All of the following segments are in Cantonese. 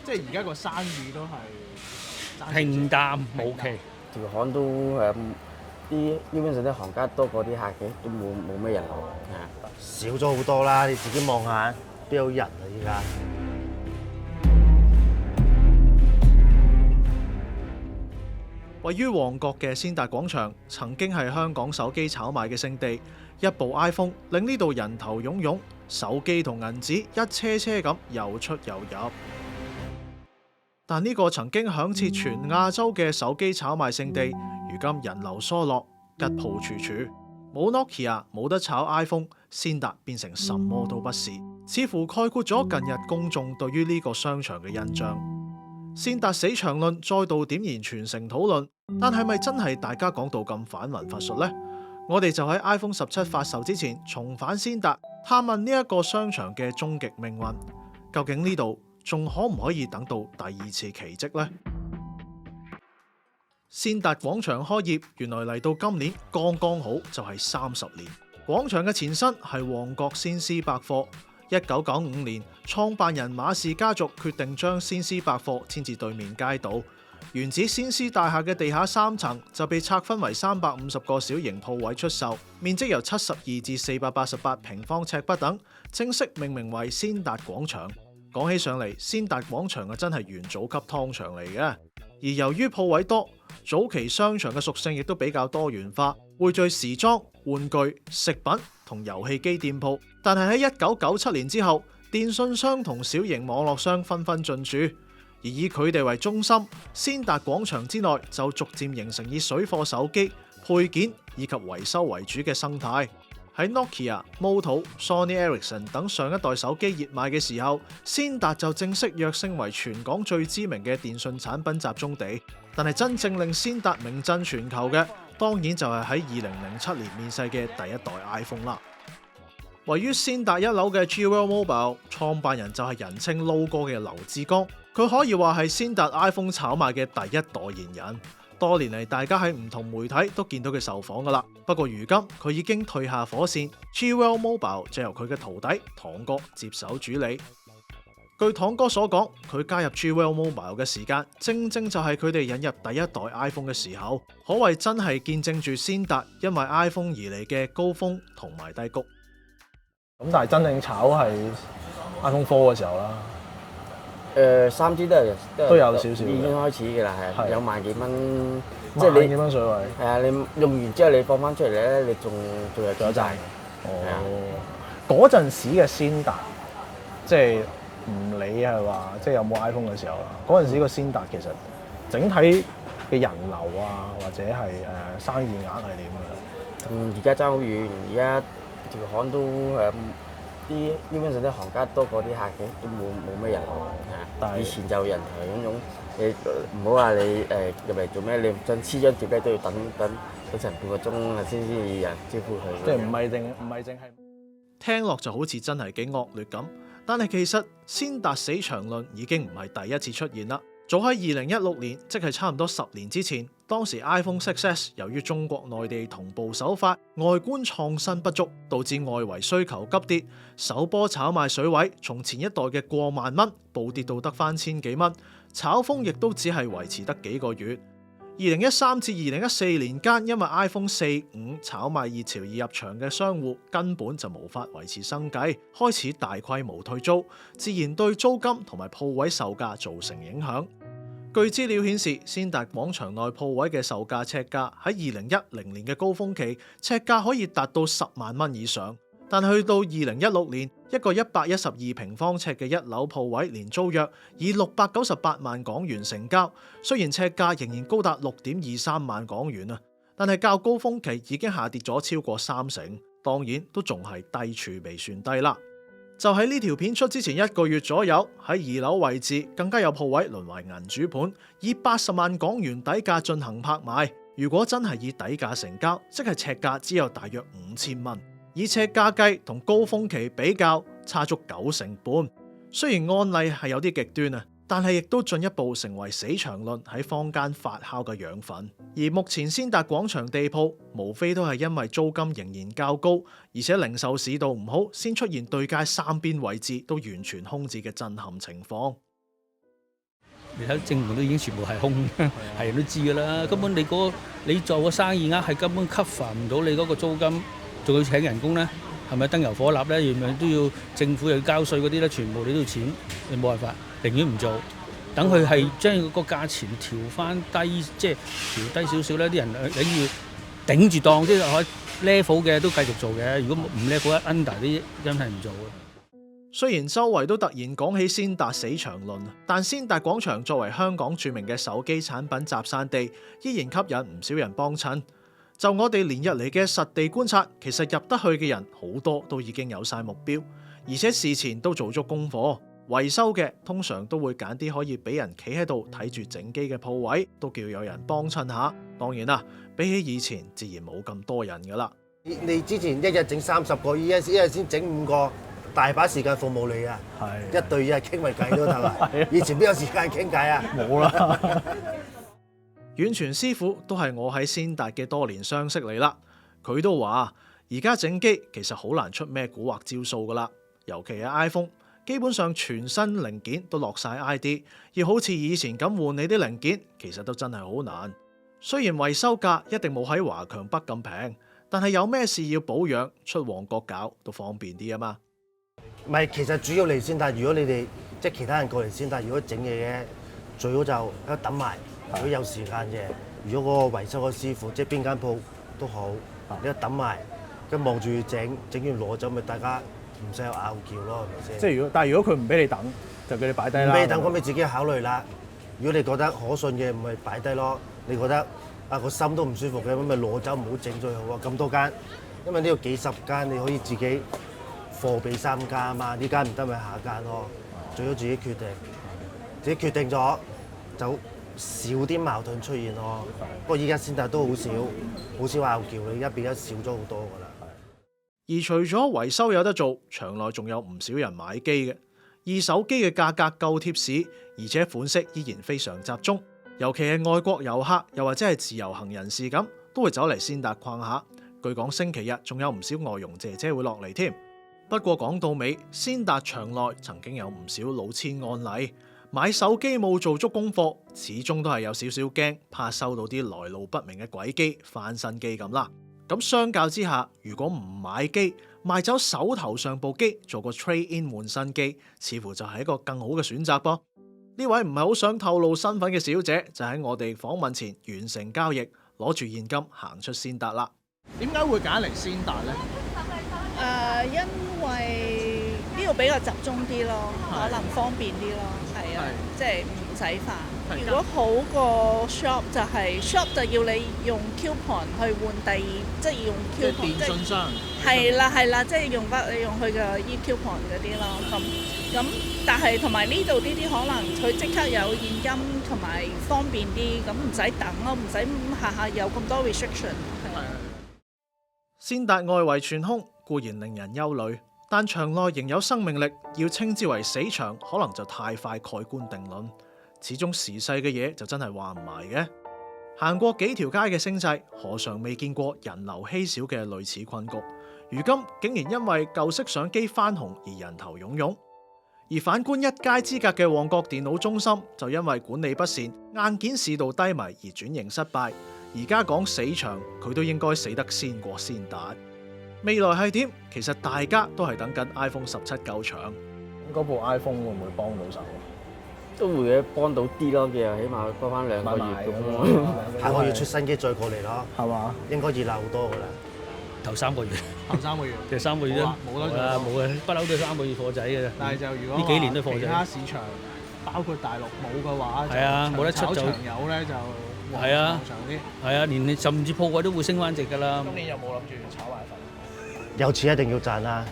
即係而家個生意都係平淡 OK。條巷都基本上啲行家多過啲客嘅，都冇咩人流。係啊，少咗好多啦，你自己望下，邊有人啊依家？位於旺角嘅先達廣場曾經係香港手機炒賣嘅聖地，一部 iPhone 令呢度人頭湧湧，手機同銀紙一車車咁又出又入。但呢個曾經響徹全亞洲嘅手機炒賣聖地，如今人流疏落，吉鋪處處，冇 Nokia 冇得炒 iPhone， 先達變成什麼都不是，似乎概括咗近日公眾對於呢個商場嘅印象。先達死場論再度點燃全城討論，但係咪真係大家講到咁反文佛術呢？我哋就喺 iPhone 17發售之前重返先達，探問呢一個商場嘅終極命運，究竟呢度仲可唔可以等到第二次奇蹟呢？先達廣場開業原來嚟到今年剛剛好就係30年。廣場嘅前身係旺角先施百貨，1995年創辦人馬氏家族決定將先施百貨遷至對面街道。原址先施大廈嘅地下3層就被拆分為350個小型鋪位出售，面積由72至488平方尺不等，正式命名為先達廣場。講起上嚟，先達廣場啊真係元祖級湯場嚟嘅。而由於鋪位多，早期商場嘅屬性亦都比較多元化，匯聚時裝、玩具、食品同遊戲機店鋪。但係喺1997年之後，電信商同小型網絡商紛紛進駐，而以佢哋為中心，先達廣場之內就逐漸形成以水貨手機、配件以及維修為主嘅生態。喺 Nokia、Moto、Sony Ericsson 等上一代手機熱賣嘅時候，先達就正式躍升為全港最知名嘅電信產品集中地。但係真正令先達名震全球嘅，當然就係喺2007年面世嘅第一代 iPhone 啦。位於先達1樓嘅 Jewel Mobile 創辦人就係人稱撈哥嘅劉志剛，佢可以話係先達 iPhone 炒賣嘅第一代言人。多年嚟，大家喺唔同媒體都見到佢受訪噶啦。不過如今佢已經退下火線，Jewel Mobile 就由佢嘅徒弟堂哥接手主理。據堂哥所講，佢加入 Jewel Mobile 嘅時間，正正就係佢哋引入第一代 iPhone 嘅時候，可謂真係見證住先達因為 iPhone 而嚟嘅高峰同埋低谷。咁但係真正炒係 iPhone 4嘅時候啦。3G 都有少少已經開始嘅啦，係有萬幾蚊，即萬幾係蚊水位。係啊，你用完之後你放翻出嚟咧，你仲有幾賺？哦，嗰陣時嘅先達，即係唔理係話即係有冇 iPhone 嘅時候啦。嗰陣時個先達其實整體嘅人流啊，或者係生意額係點嘅？而家爭好遠，而家條巷都基本上啲行家多過啲客嘅，都冇咩人流。但係以前就人頭湧湧，你唔好話你入嚟做咩，你想黐張碟咧都要等成半個鐘先有人招呼佢。即係唔係淨係聽落就好似真係幾惡劣咁，但係其實先達死場論已經唔係第一次出現啦。早喺2016年，即係差唔多10年之前，當時 iPhone 6S 由於中國內地同步首發，外觀創新不足，導致外圍需求急跌，首波炒賣水位從前一代嘅過萬蚊暴跌到得返千幾蚊，炒風亦都只係維持得幾個月。2013至2014年間，因為 iPhone 4、5炒賣熱潮而入場嘅商戶根本就無法維持生計，開始大規模退租，自然對租金同埋鋪位售價造成影響。據資料顯示，先達廣場內鋪位嘅售價尺價喺2010年嘅高峰期，尺價可以達到10萬蚊以上。但去到2016年，一個112平方尺嘅一樓鋪位年租約以698萬港元成交，雖然尺價仍然高達6.23萬港元啊，但係較高峰期已經下跌咗超過30%，當然都仲係低處未算低啦。就喺呢條片出之前1個月左右，喺2樓位置更加有鋪位淪為銀主盤，以80萬港元底價進行拍賣。如果真係以底價成交，即係尺價只有大約5000蚊。以尺價計同高峰期比較，差足90%半。雖然案例係有啲極端啊，但係亦都進一步成為死場論喺坊間發酵嘅養分。而目前先達廣場地鋪，無非都係因為租金仍然較高，而且零售市道唔好，先出現對街三邊位置都完全空置嘅震撼情況。你睇正門都已經全部係空，係人都知㗎啦。根本你做個生意額係根本 cover 唔到你嗰個租金，仲要請人工咧，係咪燈油火蠟咧？樣樣都要政府又要交稅嗰啲咧，全部你都要錢，你冇辦法，寧願唔做。等佢係將個價錢調翻低，即係調低少少咧，啲人你要頂住檔，即係可以 level 嘅都繼續做嘅。如果唔 level under 啲，真係唔做嘅。雖然周圍都突然講起先達死場論，但先達廣場作為香港著名嘅手機產品集散地，依然吸引唔少人幫襯。就我哋連日嚟嘅實地觀察，其實入得去嘅人好多都已經有晒目標，而且事前都做足功課。維修嘅通常都會揀啲可以俾人企喺度睇住整機嘅鋪位，都叫有人幫襯下。當然啦，比起以前自然冇咁多人噶啦。你之前一日整30個，一日先整5個，大把時間服務你啊！係一對一傾埋偈都得啦。以前邊有時間傾偈啊？冇啦。遠傳師傅都係我喺先達嘅多年相識嚟啦，佢都話而家整機其實好難出咩蠱惑招數噶啦，尤其係 iPhone。基本上全新零件都落晒 ID， 要好似以前咁換你啲零件，其實都真係好難。雖然維修價一定冇喺華強北咁平，但係有咩事要保養，出旺角搞都方便啲啊嘛。唔係，其實主要嚟先達，如果你哋即係其他人過嚟先達，如果整嘢嘅，最好就喺度等埋。如果有時間嘅，如果嗰個維修個師傅即係邊間鋪都好，你喺度等埋，跟望住整完攞走，咪大家唔使有拗撬咯，係咪先？即係但係如果佢唔俾你等，就叫你擺低啦。唔俾你等，咁你自己考慮啦。如果你覺得可信嘅，咪擺低咯。你覺得個心都唔舒服嘅，咁咪攞走，唔好整最好啊。咁多間，因為呢度幾十間，你可以自己貨比3家啊嘛。呢間唔得咪下間咯。最好自己決定，自己決定咗就少啲矛盾出現咯。不過依家先達都好少拗撬，你而家變得少咗好多㗎啦。而除咗維修有得做，場內仲有唔少人買機嘅。二手機嘅價格夠貼市，而且款式依然非常集中。尤其係外國遊客，又或者係自由行人士咁，都會走嚟先達逛下。據講星期日仲有唔少外傭姐姐會落嚟添。不過講到尾，先達場內曾經有唔少老千案例，買手機冇做足功課，始終都係有少少驚，怕收到啲來路不明嘅鬼機、翻新機咁啦。咁相較之下，如果唔買機，賣走手頭上部機，做個 trade in 換新機，似乎就係一個更好嘅選擇噃。呢位唔係好想透露身份嘅小姐，就喺我哋訪問前完成交易，攞住現金行出先達啦。點解會揀嚟先達呢？因為呢度比較集中啲咯，可能方便啲咯，係啊，即係唔使煩。如果好過 shop 就係 shop 就要你用 coupon 去換即係要用 coupon， 即係電信商。係啦，即係用佢嘅 e-coupon 嗰啲咯。咁，但係同埋呢度呢啲可能佢即刻有現金同埋方便啲，咁唔使等咯，唔使下下有咁多 restriction。先達外圍全空固然令人憂慮，但場內仍有生命力，要稱之為死場可能就太快蓋棺定論。始終時勢嘅嘢就真係話唔埋嘅。行過幾條街嘅星際，何嘗未見過人流稀少嘅類似困局？如今竟然因為舊式相機翻紅而人頭湧湧。而反觀一街之隔嘅旺角電腦中心，就因為管理不善、硬件市道低迷而轉型失敗。而家講死場，佢都應該死得先過先達。未來係點？其實大家都係等緊 iPhone 17夠場。嗰部 iPhone 會唔會幫到手？都會嘅，幫到啲咯，嘅起碼幫翻2個月咁咯。下個月出新機再過嚟咯，係嘛？應該熱鬧好多㗎啦。頭3個月，頭3個月，其實3個月啦，冇得做啦，冇嘅，不嬲都係3個月貨仔嘅。但係就如果呢幾年都貨仔，其他市場包括大陸冇嘅話，係啊，冇得出就長有咧就係啊，長啲。係啊，連你甚至鋪位都會升翻值㗎啦。今年有冇諗住炒埋份？有錢一定要賺啦。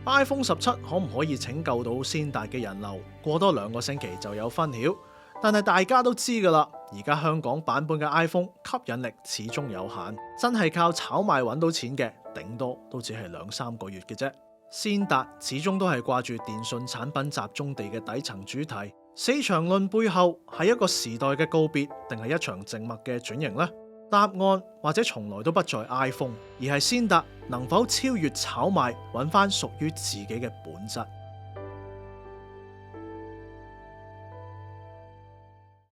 iPhone 17可唔可以拯救到先達嘅人流？過多2個星期就有分曉。但係大家都知㗎啦，而家香港版本嘅 iPhone 吸引力始終有限，真係靠炒賣揾到錢嘅，頂多都只係2-3個月嘅啫。先達始終都係掛住電信產品集中地嘅底層主題。死場論背後係一個時代嘅告別，定係一場靜默嘅轉型呢？答案或者從來都不在 iPhone，而係先達能否超越炒賣，揾翻屬於自己嘅本質。